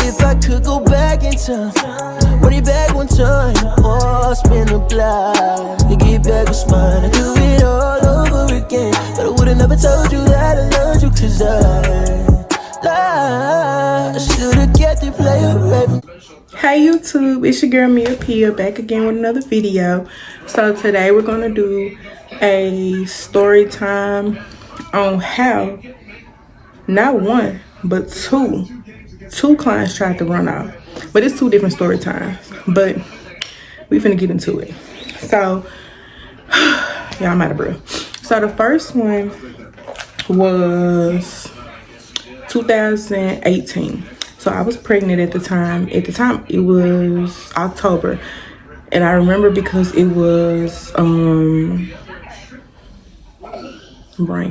if I could go back in time, run it back one time, or spin a block to get back what's mine. I do it all over again, but I would've never told you that I loved you, cause I should've kept it playing right. Hey YouTube, it's your girl Mia Pia back again with another video. So today we're gonna do a story time on how not one but two clients tried to run off. But it's two different story times, but we finna get into it. So yeah, I'm out of breath. So the first one was 2018. So I was pregnant at the time. At the time it was October, and I remember because it was brain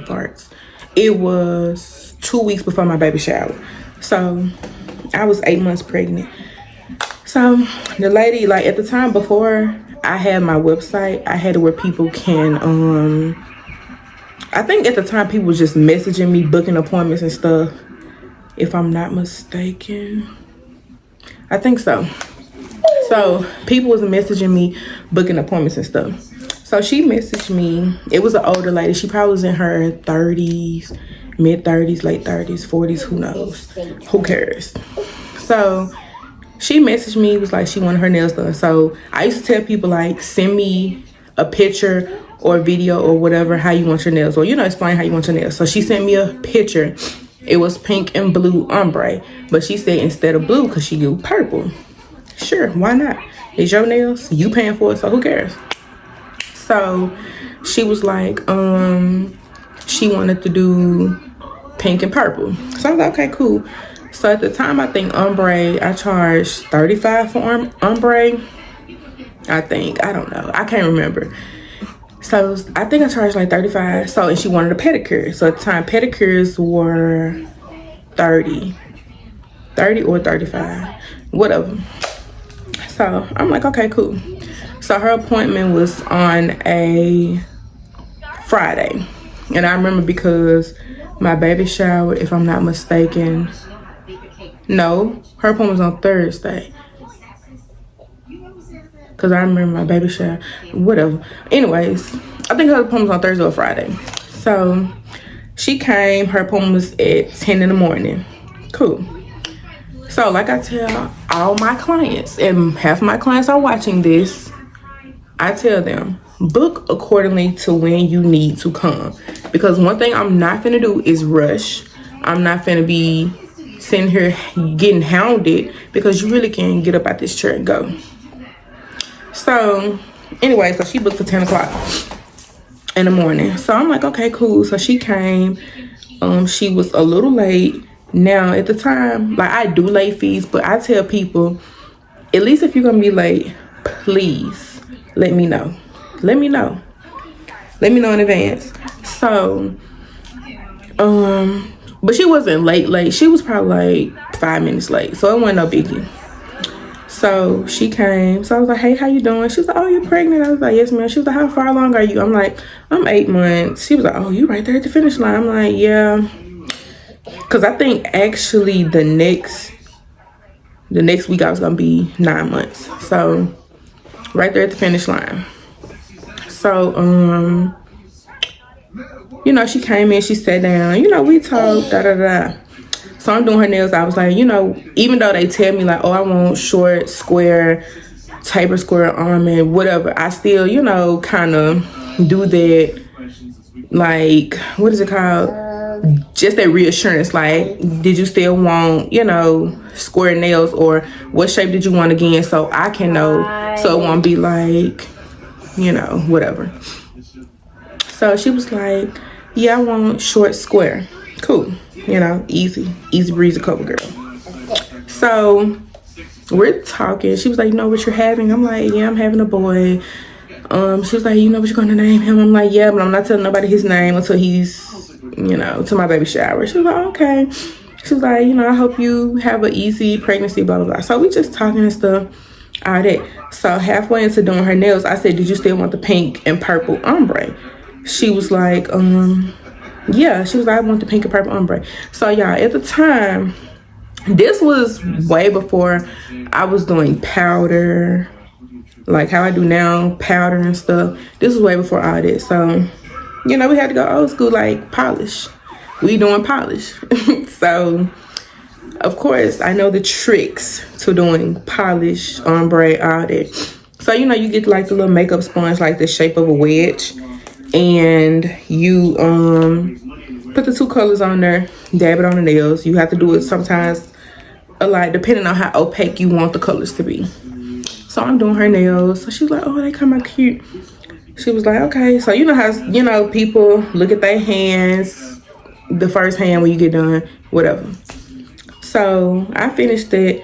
farts. It was 2 weeks before my baby shower. So I was 8 months pregnant. So the lady, like at the time before I had my website, I had it where people can I think at the time people was just messaging me, booking appointments and stuff, if I'm not mistaken. I think so. So people was messaging me, booking appointments and stuff. So she messaged me. It was an older lady. She probably was in her 30s, mid 30s, late 30s, 40s, who knows? Who cares? So she messaged me, was like she wanted her nails done. So I used to tell people like, send me a picture or video or whatever, how you want your nails, or explain how you want your nails. So she sent me a picture. It was pink and blue ombre, but she said instead of blue, because she do purple. Sure, why not? It's your nails, you paying for it, so who cares? So she was like, she wanted to do pink and purple. So I was like, okay, cool. So at the time, I think ombre, I charged $35 for ombre. I think, I don't know, I can't remember. So I think I charged like $35. So, and she wanted a pedicure. So at the time, pedicures were 30 or 35, whatever. So I'm like, okay, cool. So her appointment was on a Friday. And I remember because my baby shower, if I'm not mistaken, no, her appointment was on Thursday. Because I remember my baby shower, whatever. Anyways, I think her appointment was on Thursday or Friday. So she came, her appointment was at 10 in the morning. Cool. So like I tell all my clients, and half of my clients are watching this, I tell them, book accordingly to when you need to come. Because one thing I'm not finna do is rush. I'm not finna be sitting here getting hounded, because you really can't get up out this chair and go. So anyway, so she booked for 10 o'clock in the morning. So I'm like, okay, cool. So she came. She was a little late. Now at the time, like I do late fees, but I tell people, at least if you're gonna be late, please let me know. Let me know in advance. So but she wasn't late. She was probably like 5 minutes late, so it wasn't no biggie. So she came. So I was like, hey, how you doing? She was like, oh, you're pregnant? I was like, yes, ma'am. She was like, how far along are you? I'm like, I'm 8 months. She was like, oh, you right there at the finish line. I'm like, yeah. Because I think actually the next week I was going to be 9 months. So right there at the finish line. So, she came in, she sat down, we talked, da-da-da. So I'm doing her nails. I was like, even though they tell me like, oh, I want short, square, taper square almond, whatever, I still, kind of do that, like, what is it called? Just that reassurance, like, did you still want, square nails, or what shape did you want again, so I can know, so it won't be like, whatever. So she was like, yeah, I want short, square. Cool. Easy breezy couple girl. So we're talking. She was like, you know what you're having? I'm like, yeah, I'm having a boy. She was like, you know what you're gonna name him? I'm like, yeah, but I'm not telling nobody his name until he's, to my baby shower. She was like, okay. She was like, I hope you have an easy pregnancy, blah, blah, blah. So we just talking and stuff, all that. So halfway into doing her nails, I said, did you still want the pink and purple ombre? She was like, yeah. She was like, I want the pink and purple ombre. So y'all, at the time, This was way before I was doing powder, like how I do now, powder and stuff. This was way before all that. So, we had to go old school, like polish. We doing polish. So, of course, I know the tricks to doing polish, ombre, all that. So, you get like the little makeup sponge, like the shape of a wedge. And you put the 2 colors on there, dab it on the nails. You have to do it sometimes, like depending on how opaque you want the colors to be. So I'm doing her nails. So she's like, oh, they come out cute. She was like, okay. So how, people look at their hands, the first hand when you get done, whatever. So I finished it.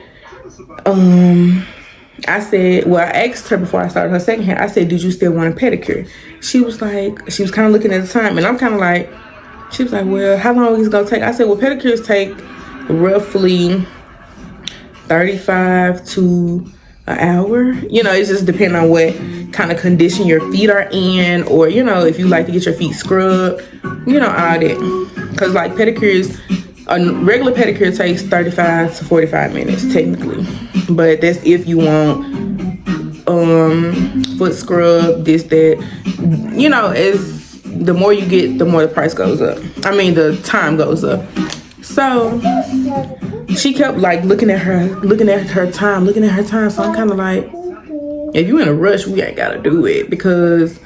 I said, well, I asked her before I started her second hand. I said, did you still want a pedicure? She was kind of looking at the time. And I'm kind of like, she was like, well, how long is it going to take? I said, well, pedicures take roughly 35 to an hour. It's just depending on what kind of condition your feet are in, or if you like to get your feet scrubbed, all that. Because like pedicures, a regular pedicure takes 35 to 45 minutes technically, but that's if you want foot scrub, this, that. As the more you get, the more the price goes up. I mean, the time goes up. So she kept like looking at her time. So I'm kind of like, if you in a rush, we ain't gotta do it, because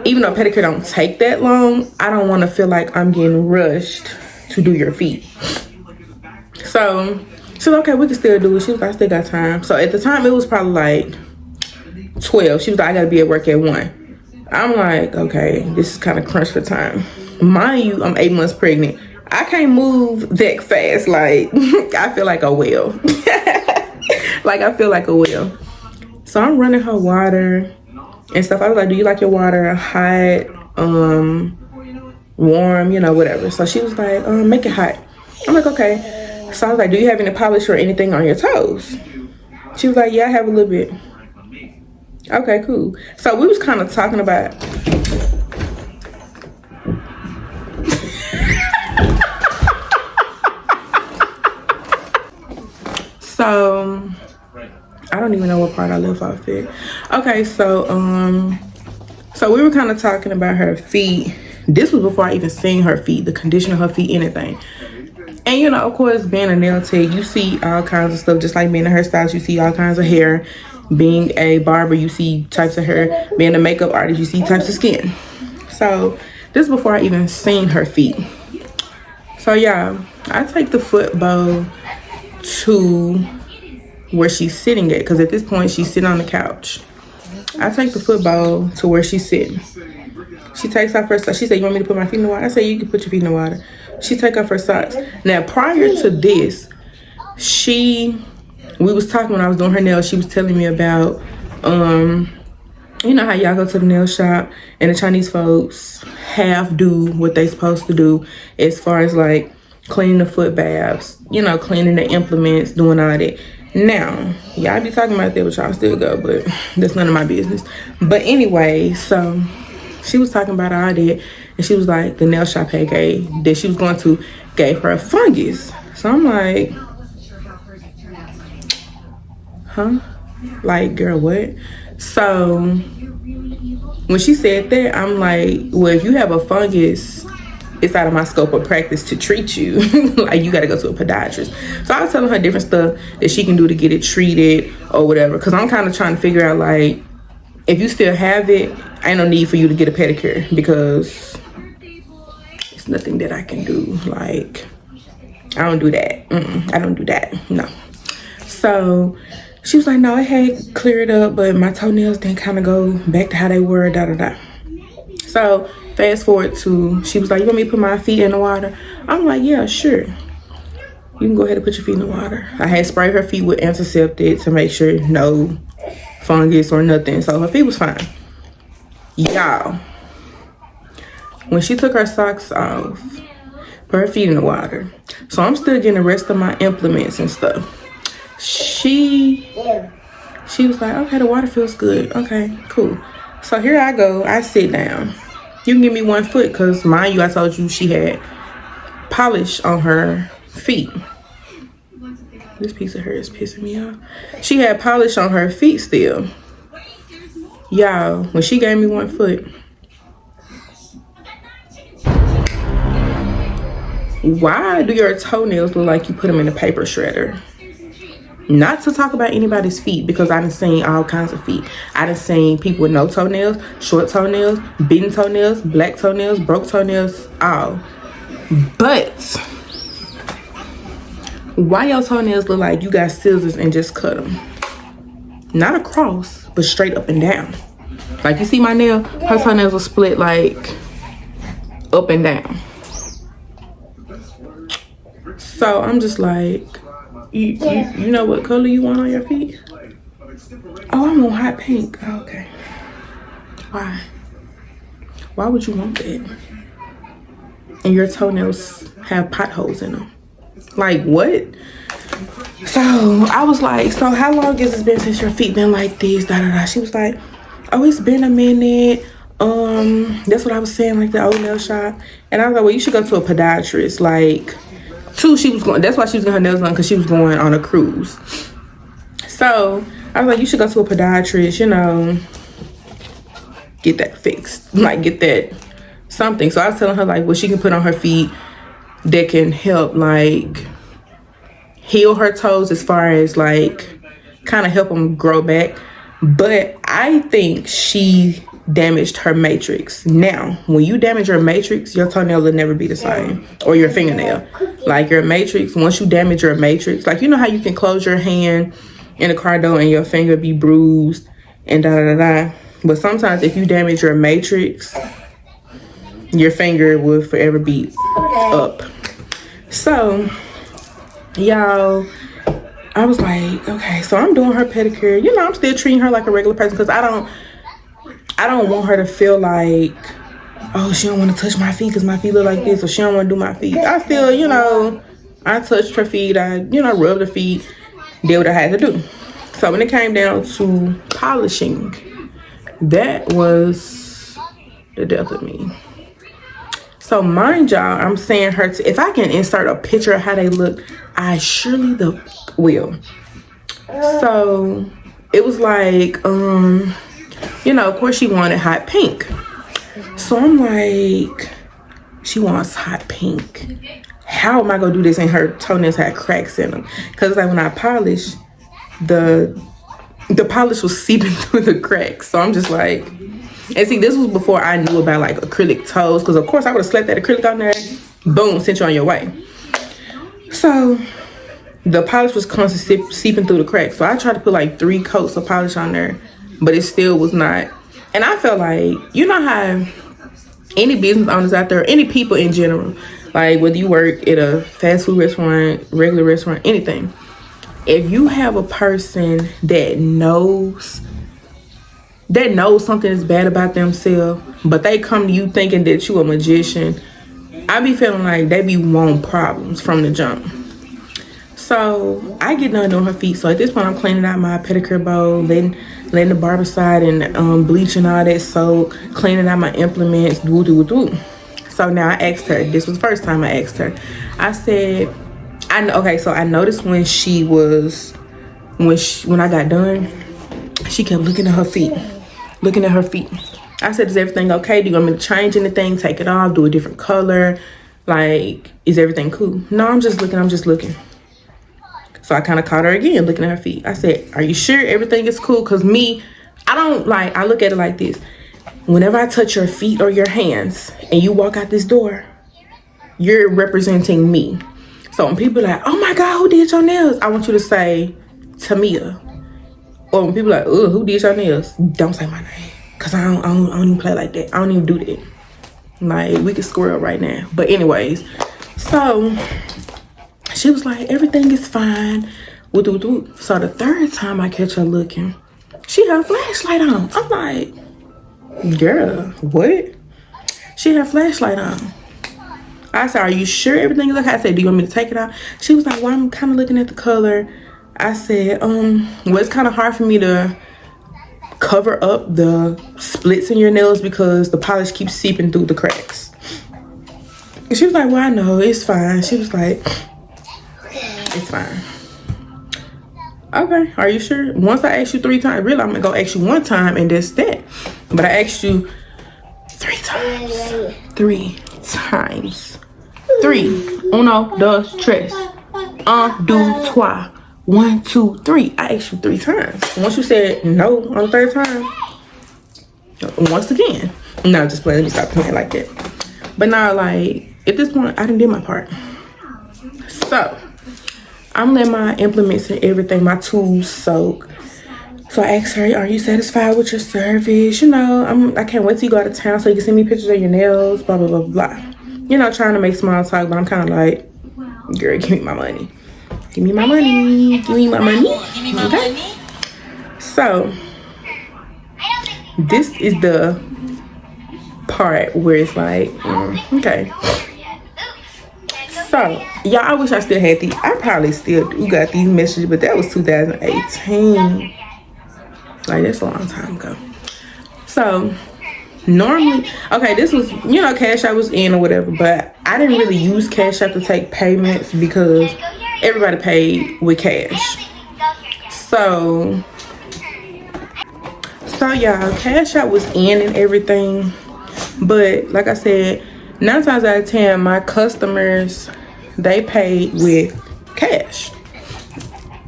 even though pedicure don't take that long, I don't want to feel like I'm getting rushed to do your feet. So she's like, okay, we can still do it. She was like, I still got time. So at the time, it was probably like 12. She was like, I gotta be at work at 1. I'm like, okay, this is kind of crunch for time. Mind you, I'm 8 months pregnant. I can't move that fast. Like, I feel like a whale. Like, I feel like a whale. So I'm running her water and stuff. I was like, do you like your water hot, warm, whatever? So she was like, make it hot. I'm like, okay. So I was like, do you have any polish or anything on your toes? She was like, yeah, I have a little bit. Okay, cool. So we was kind of talking about so I don't even know what part I left off at. Okay, so we were kind of talking about her feet. This was before I even seen her feet, the condition of her feet, anything. And of course, being a nail tech, you see all kinds of stuff. Just like being a hairstylist, you see all kinds of hair. Being a barber, you see types of hair. Being a makeup artist, you see types of skin. So this is before I even seen her feet. So yeah, I take the foot bow to where she's sitting at, because at this point she's sitting on the couch. I take the foot bowl to where she's sitting. She takes off her socks. She said, you want me to put my feet in the water? I said, you can put your feet in the water. She take off her socks. Now, prior to this, we was talking when I was doing her nails. She was telling me about, you know how y'all go to the nail shop and the Chinese folks half do what they supposed to do as far as like cleaning the foot baths, cleaning the implements, doing all that. Now, y'all be talking about that, but y'all still go, but that's none of my business. But anyway, so she was talking about all that, and she was like, the nail shop had that she was going to gave her a fungus. So I'm like, huh? Like, girl, what? So when she said that, I'm like, well, if you have a fungus, it's out of my scope of practice to treat you. Like, you got to go to a podiatrist. So I was telling her different stuff that she can do to get it treated or whatever. Because I'm kind of trying to figure out, like, if you still have it, ain't no need for you to get a pedicure, because it's nothing that I can do. Like, I don't do that. I don't do that. No. So she was like, no, it had cleared up, but my toenails didn't kind of go back to how they were, da-da-da. So fast forward to, she was like, you want me to put my feet in the water? I'm like, yeah, sure. You can go ahead and put your feet in the water. I had sprayed her feet with antiseptic to make sure no fungus or nothing. So her feet was fine. Y'all, when she took her socks off, put her feet in the water. So I'm still getting the rest of my implements and stuff. She was like, okay, the water feels good. Okay, cool. So here I go. I sit down. You can give me one foot, because mind you, I told you she had polish on her feet. This piece of hair is pissing me off. She had polish on her feet still. Y'all, when she gave me 1 foot, why do your toenails look like you put them in a paper shredder? Not to talk about anybody's feet, because I done seen all kinds of feet. I done seen people with no toenails, short toenails, beaten toenails, black toenails, broke toenails, all. But why your toenails look like you got scissors and just cut them? Not across, but straight up and down. Like, you see my nail? Her toenails are split like up and down. So I'm just like, you know what color you want on your feet? Oh, I'm on hot pink. Oh, okay. Why? Why would you want that? And your toenails have potholes in them. Like, what? So I was like, so how long has it been since your feet been like this? Da da da. She was like, oh, it's been a minute. That's what I was saying, like the old nail shop. And I was like, well, you should go to a podiatrist. Like, she was going, that's why she was getting her nails done, because she was going on a cruise. So I was like, you should go to a podiatrist, you know, get that fixed, like get that something. So I was telling her like what she can put on her feet that can help like heal her toes, as far as like kind of help them grow back. But I think she damaged her matrix. Now, when you damage your matrix, your toenail will never be the same, or your fingernail. Like your matrix, once you damage your matrix, like you know how you can close your hand in a car door and your finger be bruised and da da da da. But sometimes if you damage your matrix, your finger will forever be up. So, y'all, I was like, okay, so I'm doing her pedicure. You know, I'm still treating her like a regular person, because I don't want her to feel like, oh, she don't want to touch my feet because my feet look like this, or she don't want to do my feet. I still, you know, I touched her feet. I, you know, rubbed her feet, did what I had to do. So when it came down to polishing, that was the death of me. So mind y'all, I'm saying her to, if I can insert a picture of how they look, I surely will. So it was like, you know, of course she wanted hot pink. So I'm like, she wants hot pink. How am I gonna do this? And her toenails had cracks in them. Cause like when I polished, the polish was seeping through the cracks. So I'm just like, and see, this was before I knew about like acrylic toes. Cause of course I would have slapped that acrylic on there, boom, sent you on your way. So the polish was constantly seeping through the cracks. So I tried to put like 3 coats of polish on there, but it still was not. And I felt like, you know how any business owners out there, any people in general, like whether you work at a fast food restaurant, regular restaurant, anything, if you have a person that knows something is bad about themselves, but they come to you thinking that you a magician, I be feeling like they be wanting problems from the jump. So I get done doing her feet. So at this point, I'm cleaning out my pedicure bowl, letting the barbicide and bleach and all that soak, cleaning out my implements, do. So now I asked her, this was the first time I asked her. I said, so I noticed when I got done, she kept looking at her feet. I said, is everything okay? Do you want me to change anything, take it off, do a different color? Like, is everything cool? No, I'm just looking. So I kind of caught her again, looking at her feet. I said, are you sure everything is cool? Because me, I look at it like this. Whenever I touch your feet or your hands and you walk out this door, you're representing me. So when people are like, oh my God, who did your nails? I want you to say, Tamia. Or when people are like, oh, who did your nails? Don't say my name. Because I don't even play like that. I don't even do that. Like, we could squirrel right now. But anyways, so she was like, everything is fine. So the third time I catch her looking, she had a flashlight on. I'm like, girl, what? She had a flashlight on. I said, are you sure everything is okay? I said, do you want me to take it out? She was like, well, I'm kind of looking at the color. I said, well, it's kind of hard for me to cover up the splits in your nails because the polish keeps seeping through the cracks. And she was like, well, I know, it's fine. She was like, it's fine. Okay, are you sure? Once I asked you 3 times, really, I'm gonna go ask you 1 time and that's that. But I asked you 3 times. 3 times. 3. Uno, dos, tres. Un, deux, trois. 1, 2, 3. I asked you 3 times. Once you said no on the 3rd time, once again. No, just play. Let me stop playing like that. But now, like, at this point, I done did my part. So, I'm letting my implements and everything, my tools soak. So I asked her, are you satisfied with your service? You know, I can't wait till you go out of town so you can send me pictures of your nails, blah, blah, blah, blah. You know, trying to make small talk, but I'm kind of like, girl, give me my money. Give me my money. Give me my money. Okay? So, this is the part where it's like, okay. So, y'all, I wish I still had these. I probably still do got these messages, but that was 2018. Like, that's a long time ago. So, normally, okay, this was, you know, Cash App was in or whatever, but I didn't really use Cash App to take payments because everybody paid with cash. So y'all, Cash App was in and everything, but like I said, 9 times out of 10, my customers, they paid with cash.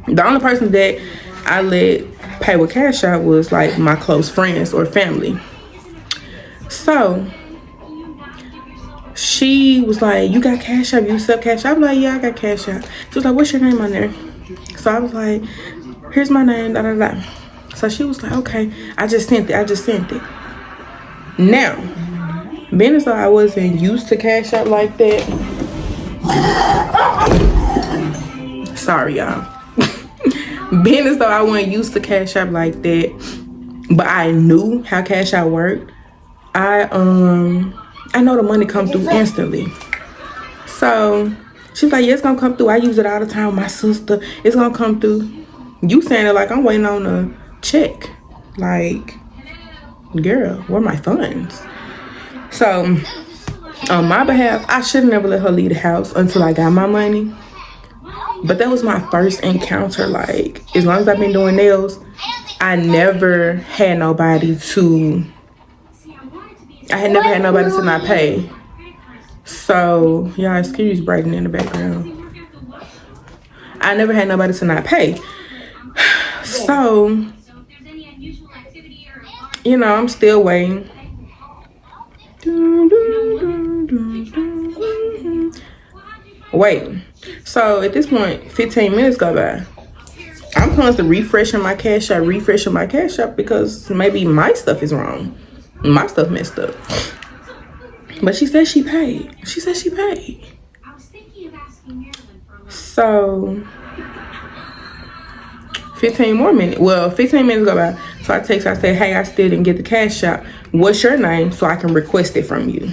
The only person that I let pay with Cash App was like my close friends or family. So she was like, you got Cash App? You accept Cash App? I was like, yeah, I got Cash App. She was like, what's your name on there? So I was like, here's my name, da da da. So she was like, okay, I just sent it. Now, being as though I wasn't used to Cash App like that, sorry y'all. Being as though I wasn't used to Cash App like that, but I knew how Cash App worked, I know the money come through instantly. So she was like, yeah, it's gonna come through. I use it all the time with my sister. It's gonna come through. You saying it like I'm waiting on a check. Like, girl, where are my funds? So on my behalf, I should have never let her leave the house until I got my money. But that was my first encounter. Like, as long as I've been doing nails, I had never had nobody to not pay. So, y'all, excuse breaking in the background. I never had nobody to not pay. So, you know, I'm still waiting. Wait. So, at this point, 15 minutes go by. I'm constantly refreshing my Cash App because maybe my stuff is wrong. My stuff messed up. But she said she paid. So 15 minutes go by. So I text her, I say, hey, I still didn't get the Cash App. What's your name so I can request it from you?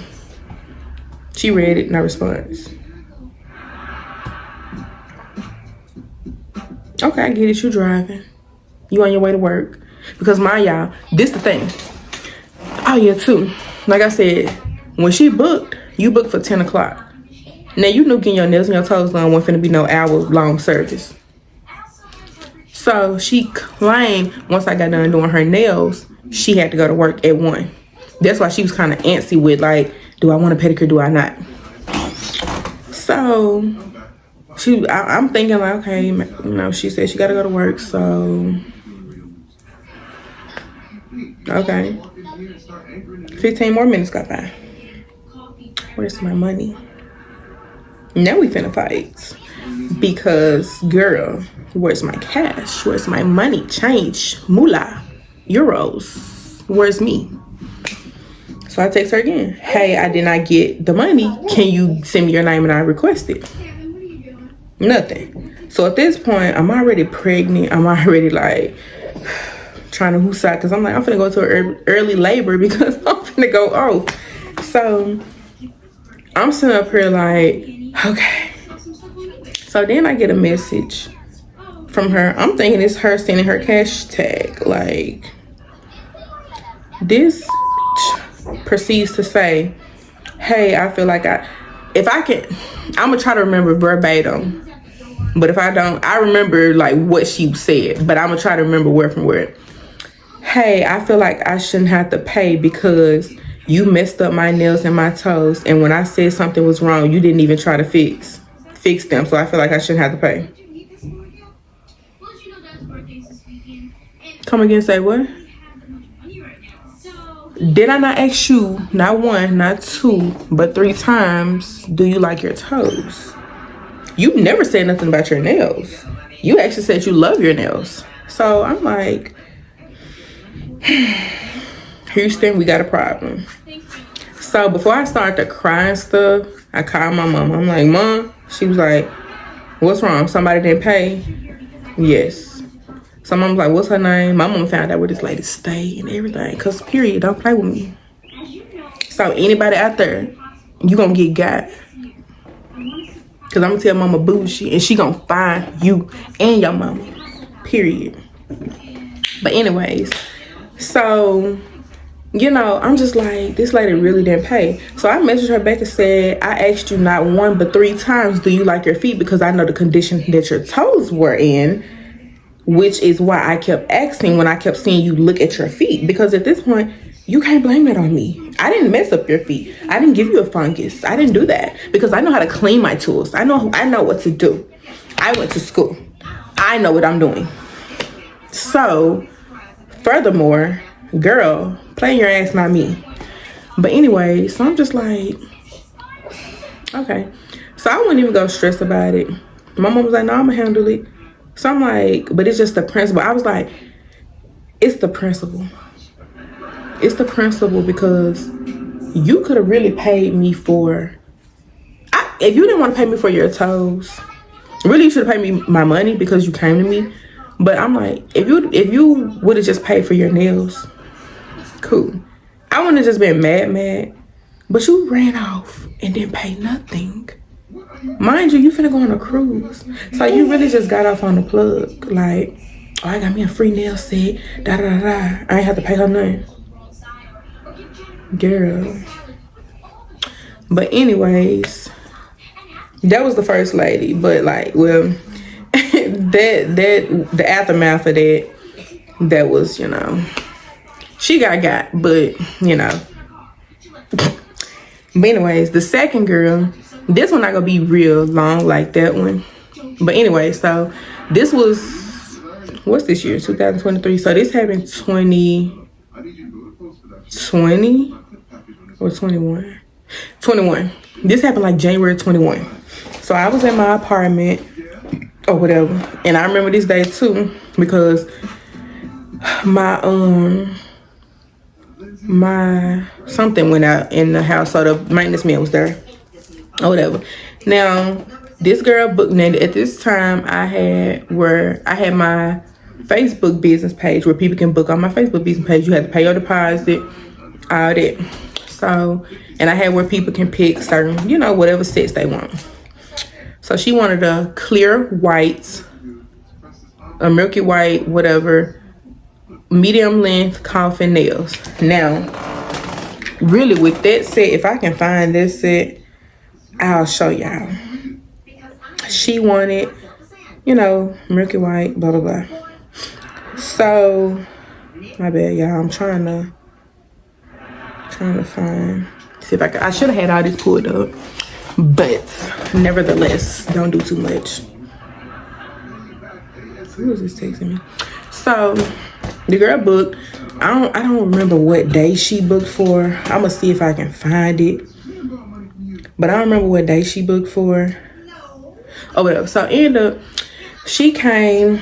She read it, no response. Okay, I get it, you driving. You on your way to work. Because y'all, this the thing. Oh yeah, too. Like I said, when she booked, you booked for 10 o'clock. Now you knew getting your nails and your toes done wasn't finna be no hour-long service. So she claimed once I got done doing her nails, she had to go to work at 1. That's why she was kind of antsy with like, do I want a pedicure, do I not? So I'm thinking like, okay, you know, she said she gotta go to work, so okay. 15 more minutes got by. Where's my money? Now we finna fight. Because, girl, where's my cash? Where's my money? Change, moolah, euros. Where's me? So I text her again. Hey, I did not get the money. Can you send me your name and I request it? Nothing. So at this point, I'm already pregnant. I'm already like trying to hoosah because I'm like, I'm finna go to an early labor because I'm finna go off. So I'm sitting up here like, okay. So then I get a message from her. I'm thinking it's her sending her cash tag. Like, this proceeds to say, hey, I feel like I'm gonna try to remember verbatim But if I don't, I remember like what she said, but I'm gonna try to remember word from word. Hey, I feel like I shouldn't have to pay because you messed up my nails and my toes, and when I said something was wrong, you didn't even try to fix them. So I feel like I shouldn't have to pay. Come again, say what? Did I not ask you, not one, not two, but 3 times, do you like your toes? You never said nothing about your nails. You actually said you love your nails. So I'm like, Houston, we got a problem. So before I started to cry and stuff, I called my mom. I'm like, Mom. She was like, what's wrong? Somebody didn't pay? Yes. So mom was like, what's her name? My mom found out where this lady stay and everything. Cause period, don't play with me. So anybody out there, you gonna get got. Cause I'm gonna tell mama bullshit and she gonna find you and your mama. Period. But anyways, so, you know, I'm just like, this lady really didn't pay. So I messaged her back and said, I asked you not 1 but 3 times, do you like your feet? Because I know the condition that your toes were in, which is why I kept asking when I kept seeing you look at your feet. Because at this point, you can't blame that on me. I didn't mess up your feet. I didn't give you a fungus. I didn't do that because I know how to clean my tools. I know what to do. I went to school. I know what I'm doing. So, furthermore, girl, playing your ass, not me. But anyway, so I'm just like, okay. So I wouldn't even go stress about it. My mom was like, no, I'm gonna handle it. So I'm like, but it's just the principle. I was like, it's the principle. It's the principle because you could have really paid me for, if you didn't want to pay me for your toes, really you should have paid me my money because you came to me. But I'm like, if you would have just paid for your nails, cool. I wouldn't have just been mad. But you ran off and didn't pay nothing. Mind you finna go on a cruise. So you really just got off on the plug. Like, oh, I got me a free nail set. I ain't have to pay her nothing. Girl. But anyways, that was the first lady. But like, well, that the aftermath of that was, you know, she got, but you know. But anyways, the second girl, this one not gonna be real long like that one. But anyway, so this was, what's this year? 2023. So this happened 2020 or 21? 21. This happened like January 21. So I was in my apartment or whatever. And I remember this day too because my something went out in the house, so the maintenance man was there or whatever. Now this girl booked me. At this time I had my Facebook business page where people can book on my Facebook business page. You had to pay your deposit, all that. So, and I had where people can pick certain, you know, whatever sets they want. So she wanted a clear white, a milky white, whatever, medium length coffin nails. Now, really with that set, if I can find this set, I'll show y'all. She wanted, you know, milky white, blah, blah, blah. So, my bad, y'all. I'm trying to find, see if I should have had all this pulled up. But, nevertheless, don't do too much. Who is this texting me? So, the girl booked. I don't remember what day she booked for. I'm gonna see if I can find it. But I don't remember what day she booked for. Oh, whatever. So, ended up, she came,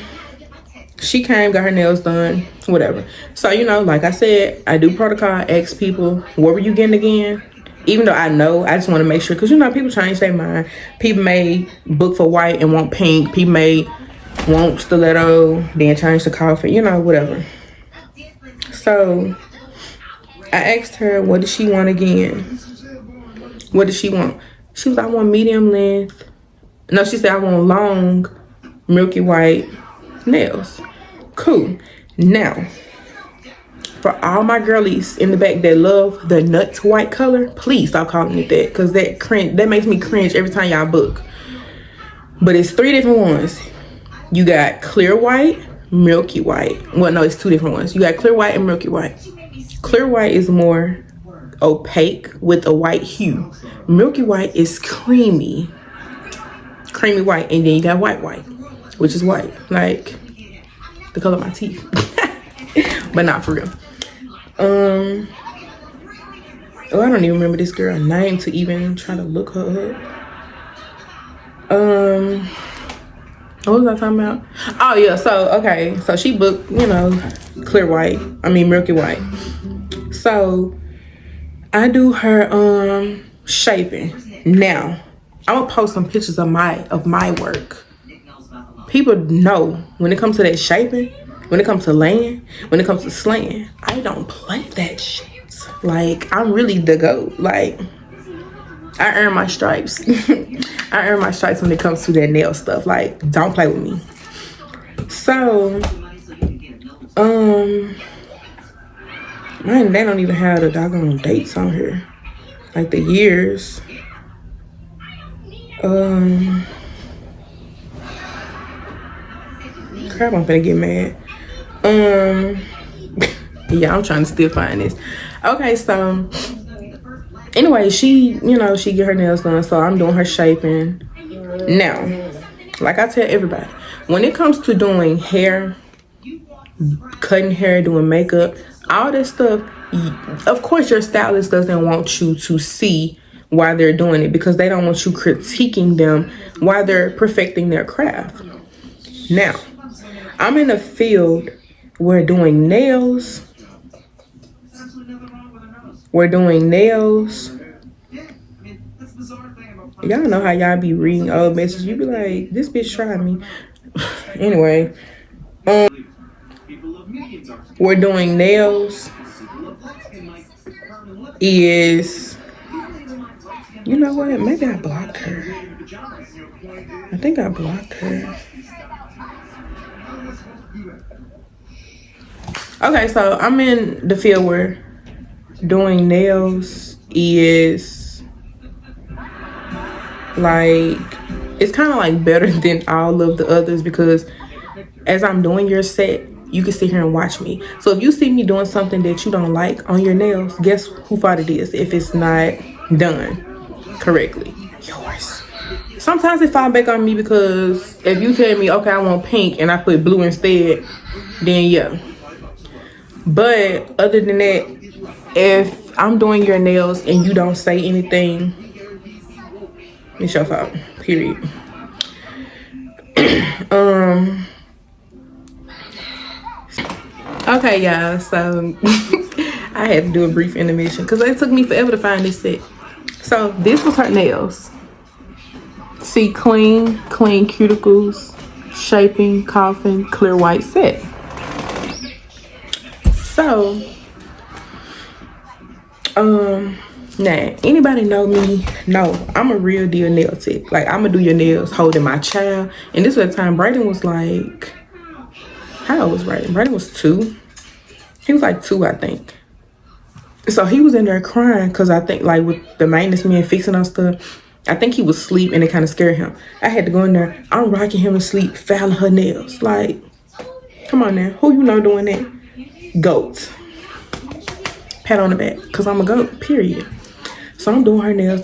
got her nails done, whatever. So, you know, like I said, I do protocol, ask people, what were you getting again? Even though I know, I just want to make sure. Because, you know, people change their mind. People may book for white and want pink. People may want stiletto, then change the coffin, you know, whatever. So, I asked her, what did she want again? What did she want? She was like, I want medium length. No, she said, I want long, milky white nails. Cool. Now, for all my girlies in the back that love the nuts white color, please stop calling it that, because that makes me cringe every time y'all book. But it's 3 different ones. You got clear white, milky white. Well, no, it's 2 different ones. You got clear white and milky white. Clear white is more opaque with a white hue. Milky white is creamy white, and then you got white, which is white, like the color of my teeth, but not for real. Oh, I don't even remember this girl's name to even try to look her up. What was I talking about? Oh yeah, so okay, so she booked, milky white. So I do her shaping. Now I'm gonna post some pictures of my work. People know when it comes to that shaping, when it comes to laying, when it comes to slaying, I don't play that shit. Like, I'm really the GOAT. Like, I earn my stripes. I earn my stripes when it comes to that nail stuff. Like, don't play with me. So, man, they don't even have the doggone dates on here. Like the years. Crap, I'm finna get mad. Yeah, I'm trying to still find this. Okay, so anyway, she get her nails done, so I'm doing her shaping. Now, like I tell everybody, when it comes to doing hair, cutting hair, doing makeup, all this stuff, of course your stylist doesn't want you to see why they're doing it, because they don't want you critiquing them while they're perfecting their craft. Now, I'm in a field where we're doing nails. Y'all know how y'all be reading old messages. You be like, this bitch tried me. Anyway, we're doing nails is, you know what? Maybe I blocked her. I think I blocked her. Okay, so I'm in the field where doing nails is like, it's kind of like better than all of the others, because as I'm doing your set, you can sit here and watch me. So if you see me doing something that you don't like on your nails, guess who fault it is if it's not done correctly? Yours. Sometimes it fall back on me, because if you tell me, okay, I want pink and I put blue instead, then yeah. But other than that, if I'm doing your nails and you don't say anything, it's your fault, period. Okay, y'all, so I had to do a brief intermission because it took me forever to find this set. So this was her nails. See, clean cuticles, shaping, coffin, clear white set. So, now, anybody know me? No, I'm a real deal nail tech. Like, I'm gonna do your nails holding my child. And this was the time Brayden was like, how old was Brayden? Brayden was 2. He was like 2, I think. So he was in there crying because I think, like, with the maintenance man fixing on stuff, I think he was asleep and it kind of scared him. I had to go in there. I'm rocking him to sleep, filing her nails. Like, come on now. Who you know doing that? Goat. Pat on the back, because I'm a goat, period. So I'm doing her nails,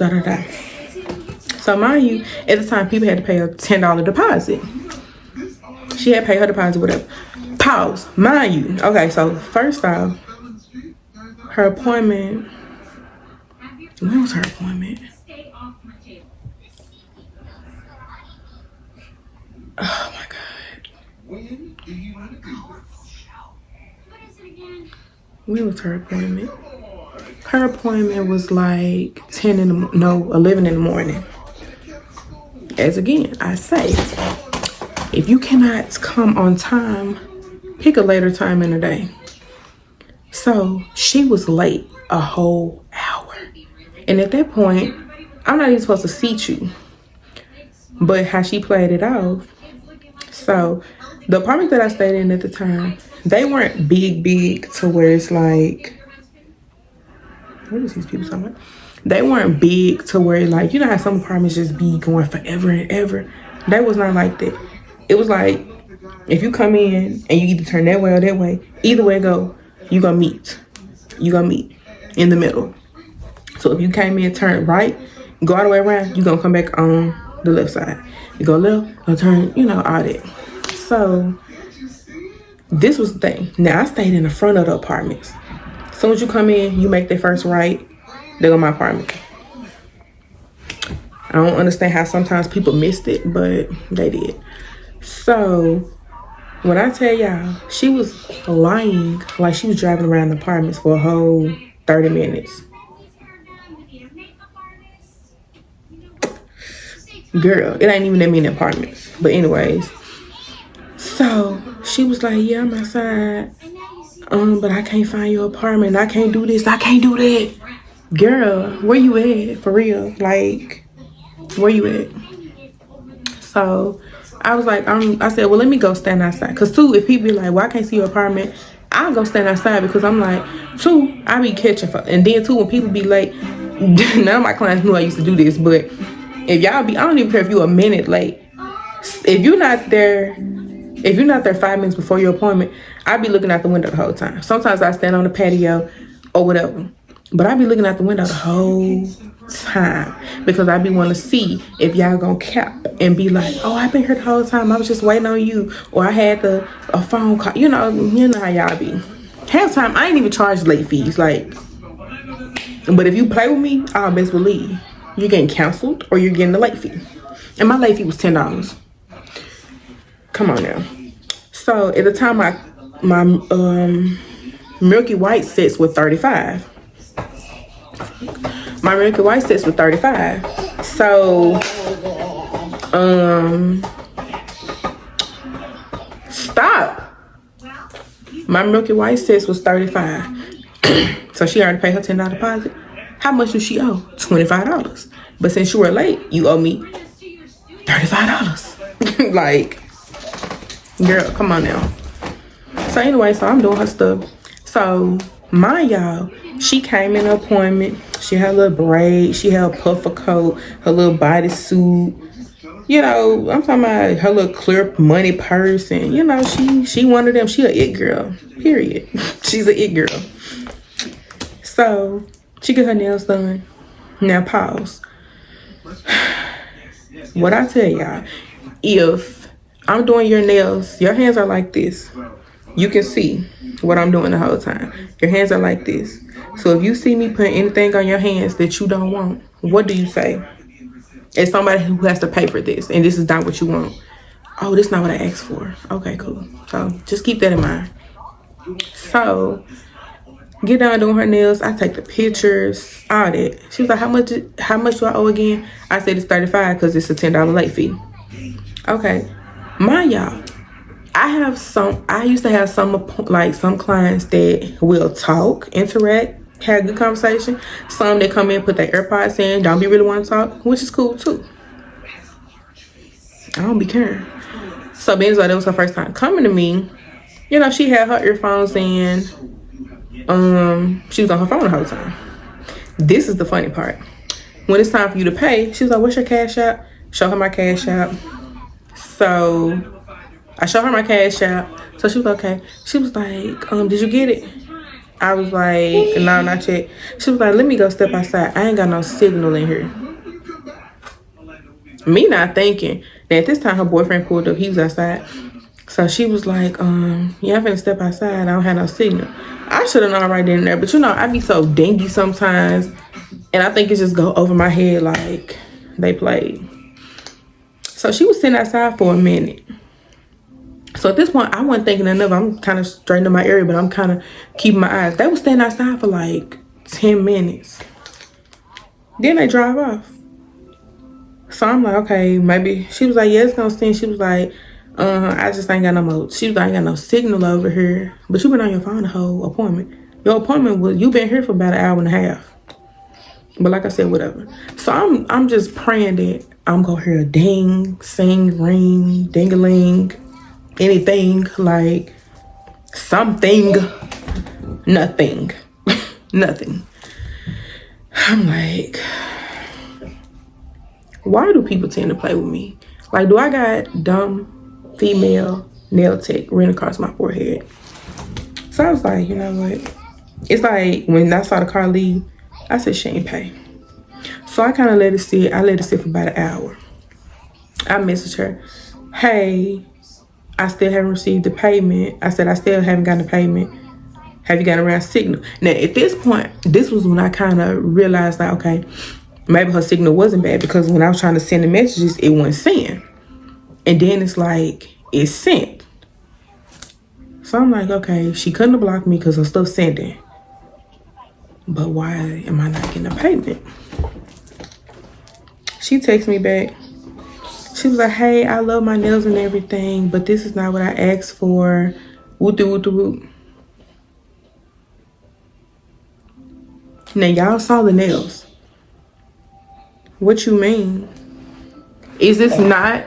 So mind you, at the time, people had to pay a $10 deposit. She had to pay her deposit, whatever. Pause. Mind you. Okay, so first off, her appointment. When was her appointment? Oh my God. When was her appointment? Her appointment was like 11 in the morning. As again, I say, if you cannot come on time, pick a later time in the day. So she was late a whole hour. And at that point, I'm not even supposed to seat you. But how she played it off. So the apartment that I stayed in at the time, they weren't big to where it's like, what is these people talking about? They weren't big to where, like, you know how some apartments just be going forever and ever. They was not like that. It was like, if you come in and you either turn that way or that way, either way it go, you gonna meet. You gonna meet in the middle. So if you came in, turn right, go all the way around, you gonna come back on the left side. You go left, go turn, you know, all that. So this was the thing. Now I stayed in the front of the apartments. As soon as you come in, you make that first right, there go my apartment. I don't understand how sometimes people missed it, but they did. So when I tell y'all, she was lying like she was driving around the apartments for a whole 30 minutes. Girl, it ain't even that many apartments. But anyways, so she was like, yeah, I'm outside. But I can't find your apartment. I can't do this. I can't do that. Girl, where you at? For real. Like, where you at? So I was like, I said, well, let me go stand outside. Cause too, if people be like, well, I can't see your apartment, I'll go stand outside because I'm like, too, I be catching and then too, when people be late, none of my clients knew I used to do this, but if y'all be, I don't even care if you're a minute late. If you're not there 5 minutes before your appointment, I be looking out the window the whole time. Sometimes I stand on the patio or whatever, but I be looking out the window the whole time because I be want to see if y'all gonna cap and be like, oh, I've been here the whole time. I was just waiting on you, or I had a phone call. You know how y'all be. Half time I ain't even charged late fees, like. But if you play with me, I'll best believe you're getting canceled or you're getting the late fee. And my late fee was $10. Come on now. So at the time, my Milky White sets with 35. My Milky White sets with 35. So, stop. My Milky White sets was 35. So she already paid her $10 deposit. How much does she owe? $25. But since you were late, you owe me $35. Like, girl, come on now. So anyway, so I'm doing her stuff. So mind y'all, she came in an appointment. She had a little braid. She had a puffer coat, her little bodysuit. You know, I'm talking about her little clear money purse. And, you know, she one of them. She a it girl, period. She's a it girl. So she get her nails done. Now pause. What I tell y'all, if I'm doing your nails, your hands are like this. You can see what I'm doing the whole time. Your hands are like this. So if you see me putting anything on your hands that you don't want, what do you say? As somebody who has to pay for this, and this is not what you want. Oh, this is not what I asked for. Okay, cool. So just keep that in mind. So get down doing her nails. I take the pictures, all that. She was like, how much do I owe again? I said it's $35 because it's a $10 late fee. Okay. Mind y'all, I used to have some clients that will talk, interact, have a good conversation. Some that come in, put their AirPods in, don't be really want to talk, which is cool too. I don't be caring. So being that it was her first time coming to me, you know, she had her earphones in. She was on her phone the whole time. This is the funny part. When it's time for you to pay, she was like, what's your cash app? Show her my cash app. So I showed her my cash app. So she was okay. She was like, did you get it? I was like, no, not yet. She was like, let me go step outside. I ain't got no signal in here. Me not thinking that at this time her boyfriend pulled up. He was outside. So she was like, yeah, I'm finna step outside. I don't have no signal. I should have known right then and there. But you know, I be so dingy sometimes. And I think it just go over my head like they played. So she was sitting outside for a minute. So at this point, I wasn't thinking enough. I'm kind of straightening my area, but I'm kind of keeping my eyes. They was standing outside for like 10 minutes. Then they drive off. So I'm like, okay, maybe. She was like, yeah, it's gonna sting. She was like, I just ain't got no more. She was like, I ain't got no signal over here. But you been on your phone the whole appointment. Your appointment was, you been here for about an hour and a half. But like I said, whatever. So I'm just praying that I'm gonna hear a ding, sing, ring, ding-a-ling, anything, like something, nothing, nothing. I'm like, why do people tend to play with me? Like, do I got dumb female nail tech written across my forehead? So I was like, you know what? It's like when I saw the car leave, I said she ain't pay. So I kind of let it sit. I let it sit for about an hour. I messaged her, hey, I still haven't received the payment. I said, I still haven't gotten the payment. Have you got around signal? Now, at this point, this was when I kind of realized, like, okay, maybe her signal wasn't bad, because when I was trying to send the messages, it wasn't sent. And then it's like, it's sent. So I'm like, okay, she couldn't have blocked me because her stuff sending. But why am I not getting a payment? She texted me back. She was like, hey, I love my nails and everything, but this is not what I asked for. Woo-doo-woo-doo-woo. Now, y'all saw the nails. What you mean? Is this not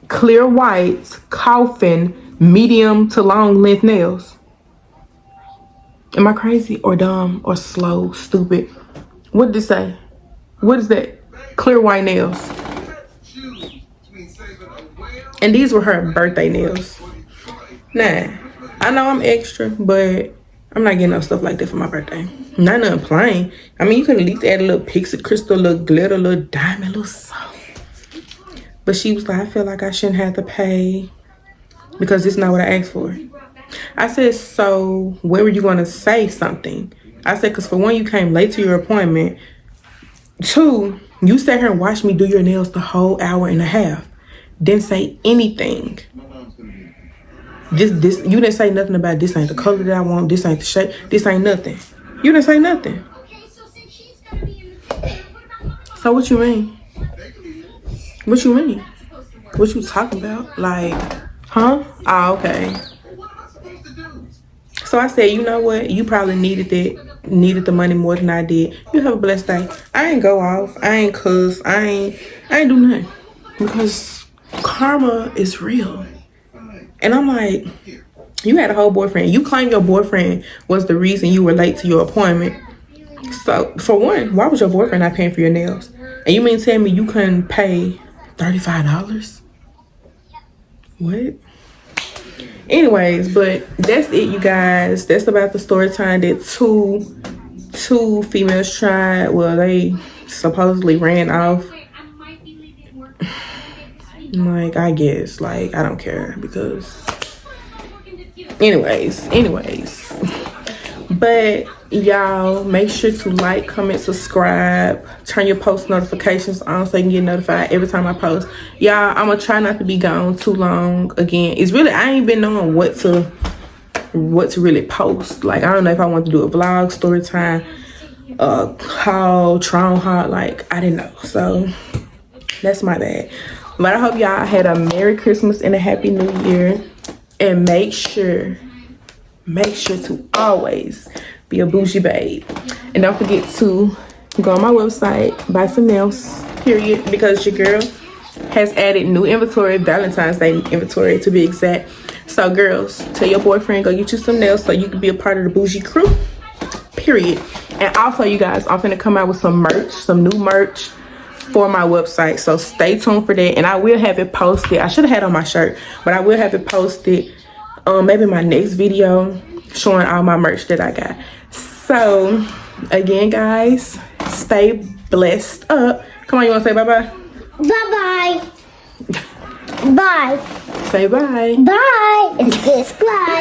clear white, coffin, medium to long length nails? Am I crazy or dumb or slow, stupid? What did it say? What is that? Clear white nails. And these were her birthday nails. Nah, I know I'm extra, but I'm not getting no stuff like that for my birthday. Not nothing plain. I mean, you could at least add a little pixie crystal, a little glitter, a little diamond, a little something. But she was like, I feel like I shouldn't have to pay because it's not what I asked for. I said, so where were you going to say something? I said, because for one, you came late to your appointment. Two, you sat here and watched me do your nails the whole hour and a half. Didn't say anything. This you didn't say nothing about this ain't the color that I want, this ain't the shape, this ain't nothing. You didn't say nothing. So what you mean? What you mean? What you talking about? Like, huh? Oh, okay. So I said, you know what? You probably needed the money more than I did. You have a blessed day. I ain't go off. I ain't cuss. I ain't do nothing. Because karma is real. And I'm like, you had a whole boyfriend. You claim your boyfriend was the reason you were late to your appointment. So for one, why was your boyfriend not paying for your nails? And you mean tell me you couldn't pay $35? What? Anyways, but that's it, you guys. That's about the story time that two females tried. Well, they supposedly ran off. Like, I guess, like, I don't care because anyways. But y'all, make sure to like, comment, subscribe, turn your post notifications on so you can get notified every time I post. Y'all, I'm gonna try not to be gone too long. Again, it's really, I ain't been knowing what to really post. Like, I don't know if I want to do a vlog, story time, haul, Tron haul. Like, I didn't know, so that's my bad. But I hope y'all had a Merry Christmas and a Happy New Year. And make sure to always be a bougie babe. And don't forget to go on my website, buy some nails, period. Because your girl has added new inventory, Valentine's Day inventory to be exact. So girls, tell your boyfriend, go get you some nails so you can be a part of the bougie crew, period. And also, you guys, I'm finna come out with some merch, some new merch for my website, so stay tuned for that. And I will have it posted. I should have had on my shirt, but I will have it posted maybe my next video showing all my merch that I got. So again, guys, stay blessed up. Come on, you want to say bye-bye? Bye-bye. Bye. Say bye. Bye. It's bye.